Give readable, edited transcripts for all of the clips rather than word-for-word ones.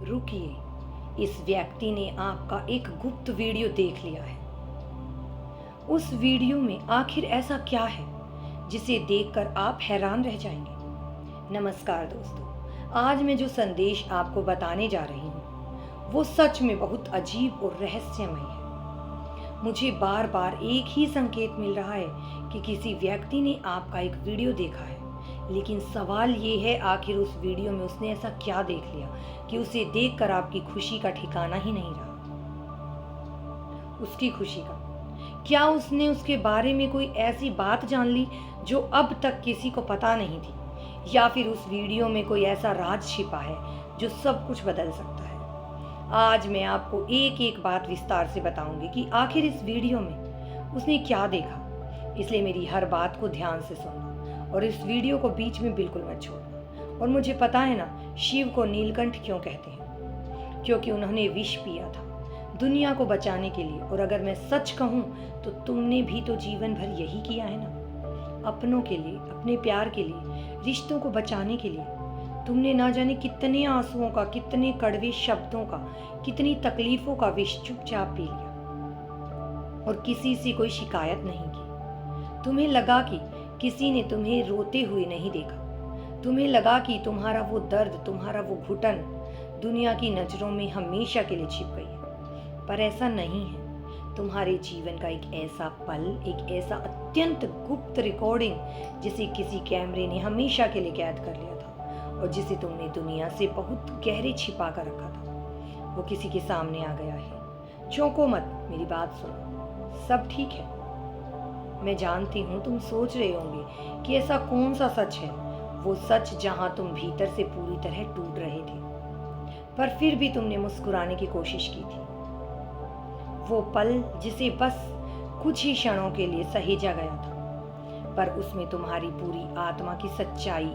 रुकिए, इस व्यक्ति ने आपका एक गुप्त वीडियो देख लिया है। उस वीडियो में आखिर ऐसा क्या है जिसे देखकर आप हैरान रह जाएंगे। नमस्कार दोस्तों, आज मैं जो संदेश आपको बताने जा रही हूँ वो सच में बहुत अजीब और रहस्यमय है। मुझे बार बार एक ही संकेत मिल रहा है कि किसी व्यक्ति ने आपका एक वीडियो देखा है, लेकिन सवाल ये है आखिर उस वीडियो में उसने ऐसा क्या देख लिया कि उसे देखकर आपकी खुशी का ठिकाना ही नहीं रहा। उसकी खुशी का क्या उसने उसके बारे में कोई ऐसी बात जान ली जो अब तक किसी को पता नहीं थी, या फिर उस वीडियो में कोई ऐसा राज छिपा है जो सब कुछ बदल सकता है। आज मैं आपको एक एक बात विस्तार से बताऊंगी कि आखिर इस वीडियो में उसने क्या देखा। इसलिए मेरी हर बात को ध्यान से सुनना और इस वीडियो को बीच में बिल्कुल मत छोड़ना। और मुझे पता है ना, शिव को नीलकंठ क्यों कहते हैं, क्योंकि उन्होंने विष पिया था दुनिया को बचाने के लिए। और अगर मैं सच कहूँ तो तुमने भी तो जीवन भर यही किया है ना, अपनों के लिए, अपने प्यार के लिए, रिश्तों को बचाने के लिए। तुमने ना जाने कितने आंसुओं का, कितने कड़वे शब्दों का, कितनी तकलीफों का विष चुपचाप पी लिया और किसी से कोई शिकायत नहीं की। तुम्हें लगा कि किसी ने तुम्हें रोते हुए नहीं देखा। तुम्हें लगा कि तुम्हारा वो दर्द, तुम्हारा वो घुटन दुनिया की नजरों में हमेशा के लिए छिप गई है। पर ऐसा नहीं है। तुम्हारे जीवन का एक ऐसा पल, एक ऐसा अत्यंत गुप्त रिकॉर्डिंग जिसे किसी कैमरे ने हमेशा के लिए कैद कर लिया था और जिसे तुमने दुनिया से बहुत गहरे छिपा कर रखा था, वो किसी के सामने आ गया है। चौंको मत, मेरी बात सुनो, सब ठीक है। मैं जानती हूँ तुम सोच रहे होंगे कि ऐसा कौन सा सच है, वो सच जहाँ तुम भीतर से पूरी तरह टूट रहे थे, पर फिर भी तुमने मुस्कुराने की कोशिश की थी। वो पल जिसे बस कुछ ही क्षणों के लिए सहेजा गया था, पर उसमें तुम्हारी पूरी आत्मा की सच्चाई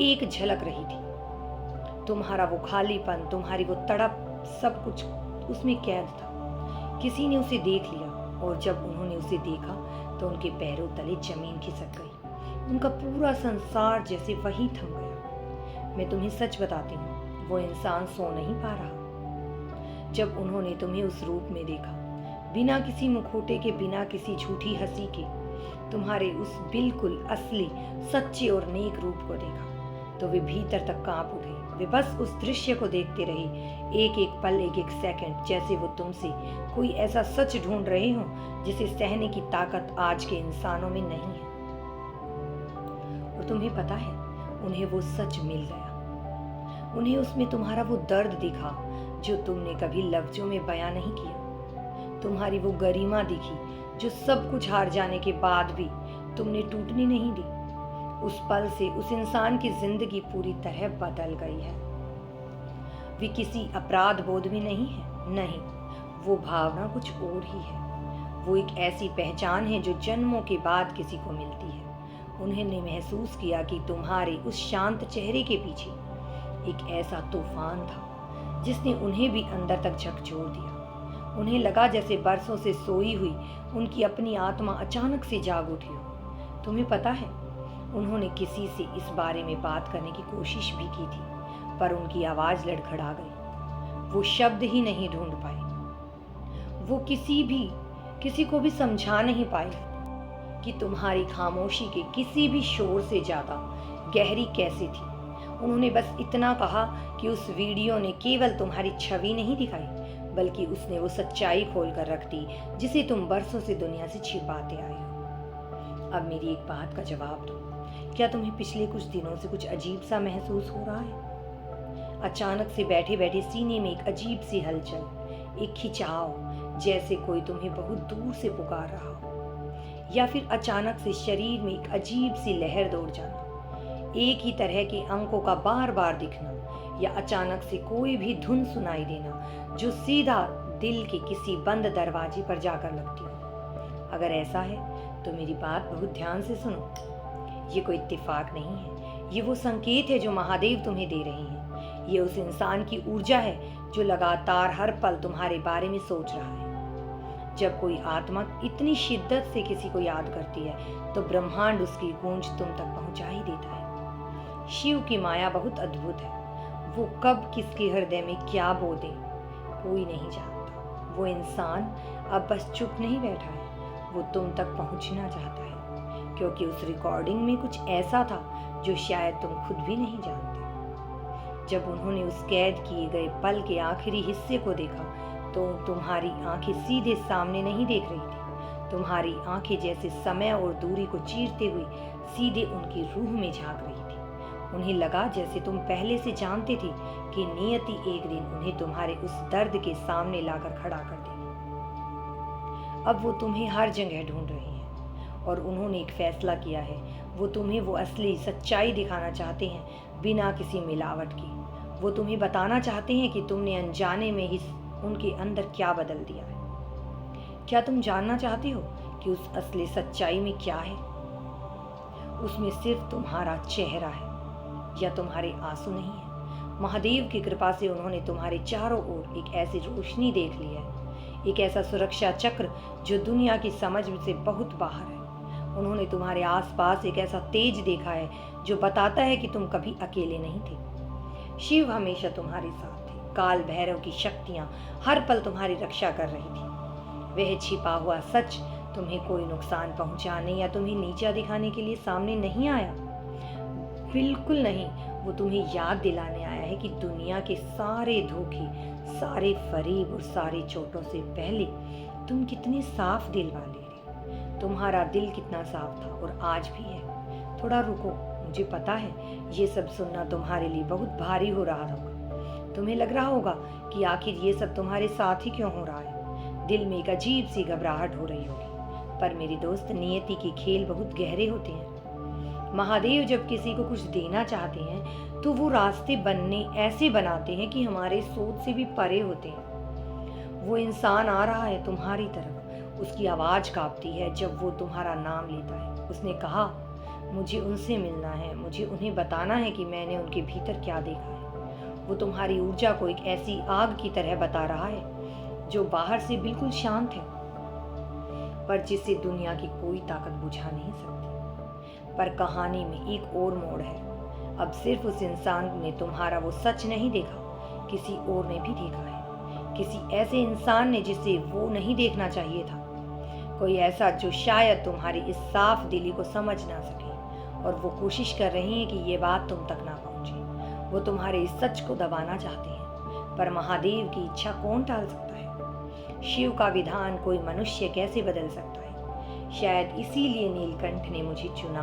एक झलक रही थी। तुम्हारा वो खालीपन, तुम्हारी वो तड़प, सब कुछ उसमें कैद था। किसी ने उसे देख लिया और जब उन्होंने उसे देखा तो उनके पैरों तले जमीन खिसक गई। उनका पूरा संसार जैसे वहीं थम गया। मैं तुम्हें सच बताती हूँ, वो इंसान सो नहीं पा रहा। जब उन्होंने तुम्हें उस रूप में देखा, बिना किसी मुखौटे के, बिना किसी झूठी हंसी के, तुम्हारे उस बिल्कुल असली, सच्चे और नेक रूप को देखा, तो वे भीतर तक कांप उठे। वे बस उस दृश्य को देखते रहे, एक एक पल, एक एक सेकंड, जैसे वो तुमसे कोई ऐसा सच ढूंढ रहे हो जिसे सहने की ताकत आज के इंसानों में नहीं है। और तुम्हें पता है, उन्हें वो सच मिल गया। उन्हें उसमें तुम्हारा वो दर्द दिखा जो तुमने कभी लफ्जों में बयां नहीं किया। तुम्हारी वो गरिमा दिखी जो सब कुछ हार जाने के बाद भी तुमने टूटने नहीं दी। उस पल से उस इंसान की जिंदगी पूरी तरह बदल गई है। वे किसी अपराध बोध में नहीं है, नहीं, वो भावना कुछ और ही है। वो एक ऐसी पहचान है जो जन्मों के बाद किसी को मिलती है। उन्होंने महसूस किया कि तुम्हारे उस शांत चेहरे के पीछे एक ऐसा तूफान था जिसने उन्हें भी अंदर तक झकझोर दिया। उन्हें लगा जैसे बरसों से सोई हुई उनकी अपनी आत्मा अचानक से जाग उठी हो। तुम्हें पता है, उन्होंने किसी से इस बारे में बात करने की कोशिश भी की थी, पर उनकी आवाज लड़खड़ा गई। वो शब्द ही नहीं ढूंढ पाए। वो किसी को भी समझा नहीं पाए कि तुम्हारी खामोशी के किसी भी शोर से ज्यादा गहरी कैसे थी। उन्होंने बस इतना कहा कि उस वीडियो ने केवल तुम्हारी छवि नहीं दिखाई, बल्कि उसने वो सच्चाई खोल कर रख दी जिसे तुम बरसों से दुनिया से छिपाते आए हो। अब मेरी एक बात का जवाब दो, क्या तुम्हें पिछले कुछ दिनों से कुछ अजीब सा महसूस हो रहा है? अचानक से बैठे बैठे सीने में एक अजीब सी हलचल, एक खिंचाव, जैसे कोई तुम्हें बहुत दूर से पुकार रहा हो, या फिर अचानक से शरीर में एक अजीब सी लहर दौड़ जाना, एक ही तरह के अंकों का बार बार दिखना, या अचानक से कोई भी धुन सुनाई देना जो सीधा दिल के किसी बंद दरवाजे पर जाकर लगती हो। अगर ऐसा है तो मेरी बात बहुत ध्यान से सुनो। ये कोई इत्तेफाक नहीं है, ये वो संकेत है जो महादेव तुम्हें दे रहे हैं। ये उस इंसान की ऊर्जा है जो लगातार हर पल तुम्हारे बारे में सोच रहा है। जब कोई आत्मा इतनी शिद्दत से किसी को याद करती है तो ब्रह्मांड उसकी गूंज तुम तक पहुंचा ही देता है। शिव की माया बहुत अद्भुत है। वो कब किसके हृदय में क्या बो दे कोई नहीं जानता। वो इंसान अब बस चुप नहीं बैठा है, वो तुम तक पहुंचना चाहता है, क्योंकि उस रिकॉर्डिंग में कुछ ऐसा था जो शायद तुम खुद भी नहीं जानते। जब उन्होंने उस कैद किए गए पल के आखिरी हिस्से को देखा तो तुम्हारी आंखें सीधे सामने नहीं देख रही थी। तुम्हारी आंखें जैसे समय और दूरी को चीरते हुए सीधे उनकी रूह में झांक रही थी। उन्हें लगा जैसे तुम पहले से जानते थे कि नियति एक दिन उन्हें तुम्हारे उस दर्द के सामने लाकर खड़ा कर देगी। अब वो तुम्हें हर जगह ढूंढ रही हैं और उन्होंने एक फैसला किया है। वो तुम्हें वो असली सच्चाई दिखाना चाहते हैं बिना किसी मिलावट की। वो तुम्हें बताना चाहते हैं कि तुमने अनजाने में ही उनके अंदर क्या बदल दिया है। क्या तुम जानना चाहते हो कि उस असली सच्चाई में क्या है? उसमें सिर्फ तुम्हारा चेहरा है या तुम्हारे आंसू नहीं है। महादेव की कृपा से उन्होंने तुम्हारे चारों ओर एक ऐसी रोशनी देख ली है, एक ऐसा सुरक्षा चक्र जो दुनिया की समझ से बहुत बाहर है। उन्होंने तुम्हारे आसपास एक ऐसा तेज देखा है जो बताता है कि तुम कभी अकेले नहीं थे। शिव हमेशा तुम्हारे साथ थे। काल भैरव की शक्तियां हर पल तुम्हारी रक्षा कर रही थी। वह छिपा हुआ सच तुम्हें कोई नुकसान पहुंचाने या तुम्हें नीचा दिखाने के लिए सामने नहीं आया। बिल्कुल नहीं, वो तुम्हें याद दिलाने आया है कि दुनिया के सारे धोखे, सारे फरेब और सारी चोटों से पहले तुम कितने साफ दिल वाले थे। तुम्हारा दिल कितना साफ था और आज भी है। थोड़ा रुको, मुझे पता है ये सब सुनना तुम्हारे लिए बहुत भारी हो रहा होगा। तुम्हें लग रहा होगा कि आखिर ये सब तुम्हारे साथ ही क्यों हो रहा है। दिल में एक अजीब सी घबराहट हो रही होगी। पर मेरी दोस्त, नियति के खेल बहुत गहरे होते हैं। महादेव जब किसी को कुछ देना चाहते हैं तो वो रास्ते ऐसे बनाते हैं कि हमारे सोच से भी परे होते हैं। वो इंसान आ रहा है तुम्हारी तरफ। उसकी आवाज कांपती है जब वो तुम्हारा नाम लेता है। उसने कहा, मुझे उनसे मिलना है, मुझे उन्हें बताना है कि मैंने उनके भीतर क्या देखा है। वो तुम्हारी ऊर्जा को एक ऐसी आग की तरह बता रहा है जो बाहर से बिल्कुल शांत है, पर जिसे दुनिया की कोई ताकत बुझा नहीं सकती। पर कहानी में एक और मोड़ है। अब सिर्फ उस इंसान ने तुम्हारा वो सच नहीं देखा, किसी और ने भी देखा है। किसी ऐसे इंसान ने जिसे वो नहीं देखना चाहिए था। कोई ऐसा जो शायद तुम्हारी इस साफ दिली को समझ ना सके, और वो कोशिश कर रही है कि ये बात तुम तक ना पहुंचे। वो तुम्हारे इस सच को दबाना चाहते हैं, पर महादेव की इच्छा कौन टाल सकता है। शिव का विधान कोई मनुष्य कैसे बदल सकता है। शायद इसीलिए नीलकंठ ने मुझे चुना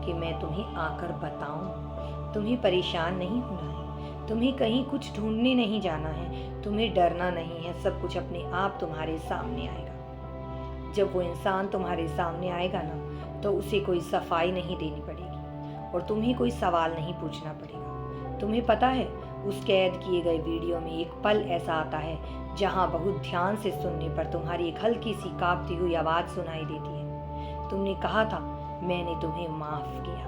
कि मैं तुम्हें आकर बताऊं। तुम्हें परेशान नहीं होना है, तुम्हें कहीं कुछ ढूंढने नहीं जाना है, तुम्हें डरना नहीं है। सब कुछ अपने आप तुम्हारे सामने आएगा। जब वो इंसान तुम्हारे सामने आएगा ना, तो उसे कोई सफाई नहीं देनी पड़ेगी और तुम्हें कोई सवाल नहीं पूछना पड़ेगा। तुम्हें पता है, उस कैद किए गए वीडियो में एक पल ऐसा आता है जहां बहुत ध्यान से सुनने पर तुम्हारी एक हल्की सी कांपती हुई आवाज सुनाई देती है। तुमने कहा था, मैंने तुम्हें माफ किया।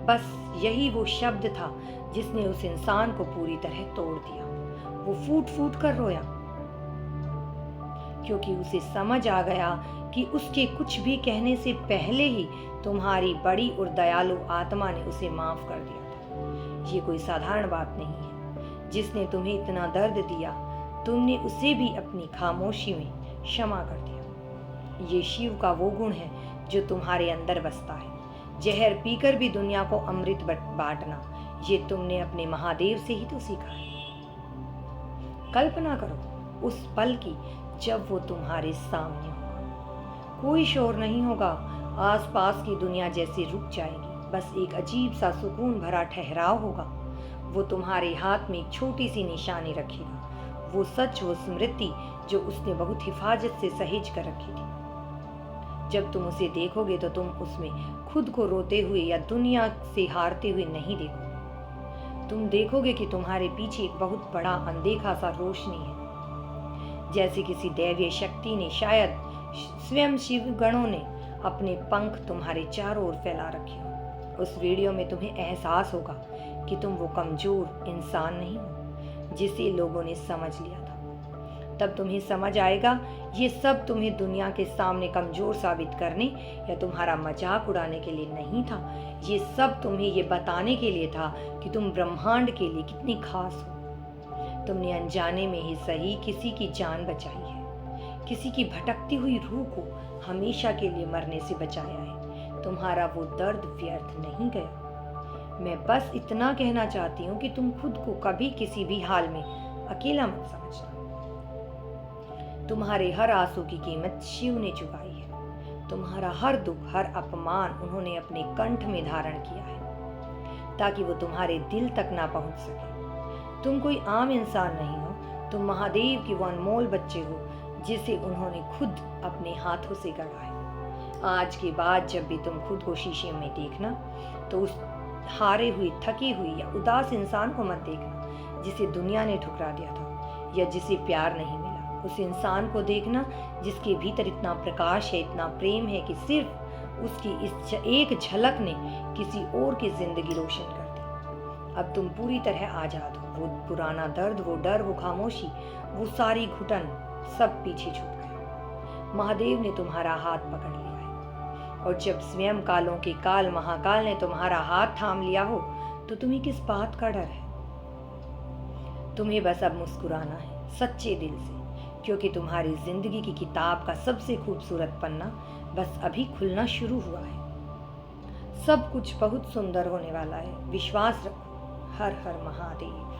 बस यही वो शब्द था जिसने उस इंसान को पूरी तरह तोड़ दिया। वो फूट फूट कर रोया, क्योंकि उसे समझ आ गया कि उसके कुछ भी कहने से पहले ही तुम्हारी बड़ी और दयालु आत्मा ने उसे माफ कर दिया था। ये कोई साधारण बात नहीं है। जिसने तुम्हें इतना दर्द दिया, तुमने उसे भी अपनी खामोशी में क्षमा कर दिया। ये शिव का वो गुण है जो तुम्हारे अंदर बसता है। जहर पीकर भी दुनिया को अमृत बांटना, ये तुमने अपने महादेव से ही तो सीखा है। कल्पना करो उस पल की जब वो तुम्हारे सामने होगा। कोई शोर नहीं होगा, आसपास की दुनिया जैसे रुक जाएगी। बस एक अजीब सा सुकून भरा ठहराव होगा। वो तुम्हारे हाथ में एक छोटी सी निशानी रखेगा, वो सच, वो स्मृति जो उसने बहुत हिफाजत से सहेज कर रखी थी। जब तुम उसे देखोगे तो तुम उसमें खुद को रोते हुए या दुनिया से हारते हुए नहीं देखोगे। तुम देखोगे कि तुम्हारे पीछे एक बहुत बड़ा अनदेखा सा रोशनी है, जैसे किसी दैवीय शक्ति ने, शायद स्वयं शिव गणों ने अपने पंख तुम्हारे चारों ओर फैला रखे हो। उस वीडियो में तुम्हें एहसास होगा कि तुम वो कमजोर इंसान नहीं हो जिसे लोगों ने समझ लिया था। तब तुम्हें समझ आएगा ये सब तुम्हें दुनिया के सामने कमजोर साबित करने या तुम्हारा मजाक उड़ाने के लिए नहीं था। ये सब तुम्हें ये बताने के लिए था कि तुम ब्रह्मांड के लिए कितनी खास हो। तुमने अनजाने में ही सही किसी की जान बचाई है, किसी की भटकती हुई रूह को हमेशा के लिए मरने से बचाया है। तुम्हारा वो दर्द व्यर्थ नहीं गया। मैं बस इतना कहना चाहती हूँ कि तुम खुद को कभी किसी भी हाल में अकेला मत समझना। तुम्हारे हर आंसू की कीमत शिव ने चुकाई है। तुम्हारा हर दुख, हर अपमान उन्होंने अपने कंठ में धारण किया है ताकि वो तुम्हारे दिल तक ना पहुंच सके। तुम कोई आम इंसान नहीं हो, तुम महादेव की वो अनमोल बच्चे हो जिसे उन्होंने खुद अपने हाथों से गढ़ा है। आज के बाद जब भी तुम खुद को शीशे में देखना तो उस हारे हुई, थकी हुई या उदास इंसान को मत देखना जिसे दुनिया ने ठुकरा दिया था या जिसे प्यार नहीं मिला। उस इंसान को देखना जिसके भीतर इतना प्रकाश है, इतना प्रेम है कि सिर्फ उसकी इस एक झलक ने किसी और की जिंदगी रोशन कर दी। अब तुम पूरी तरह आजाद हो। वो पुराना दर्द, वो डर, वो खामोशी, वो सारी घुटन सब पीछे छूट गए। महादेव ने तुम्हारा हाथ पकड़ लिया है और जब स्वयं कालों के काल महाकाल ने तुम्हारा हाथ थाम लिया हो तो तुम्हें किस बात का डर है? तुम्हें बस अब मुस्कुराना है सच्चे दिल से, क्योंकि तुम्हारी जिंदगी की किताब का सबसे खूबसूरत पन्ना बस अभी खुलना शुरू हुआ है। सब कुछ बहुत सुंदर होने वाला है। विश्वास रखो। हर हर महादेव।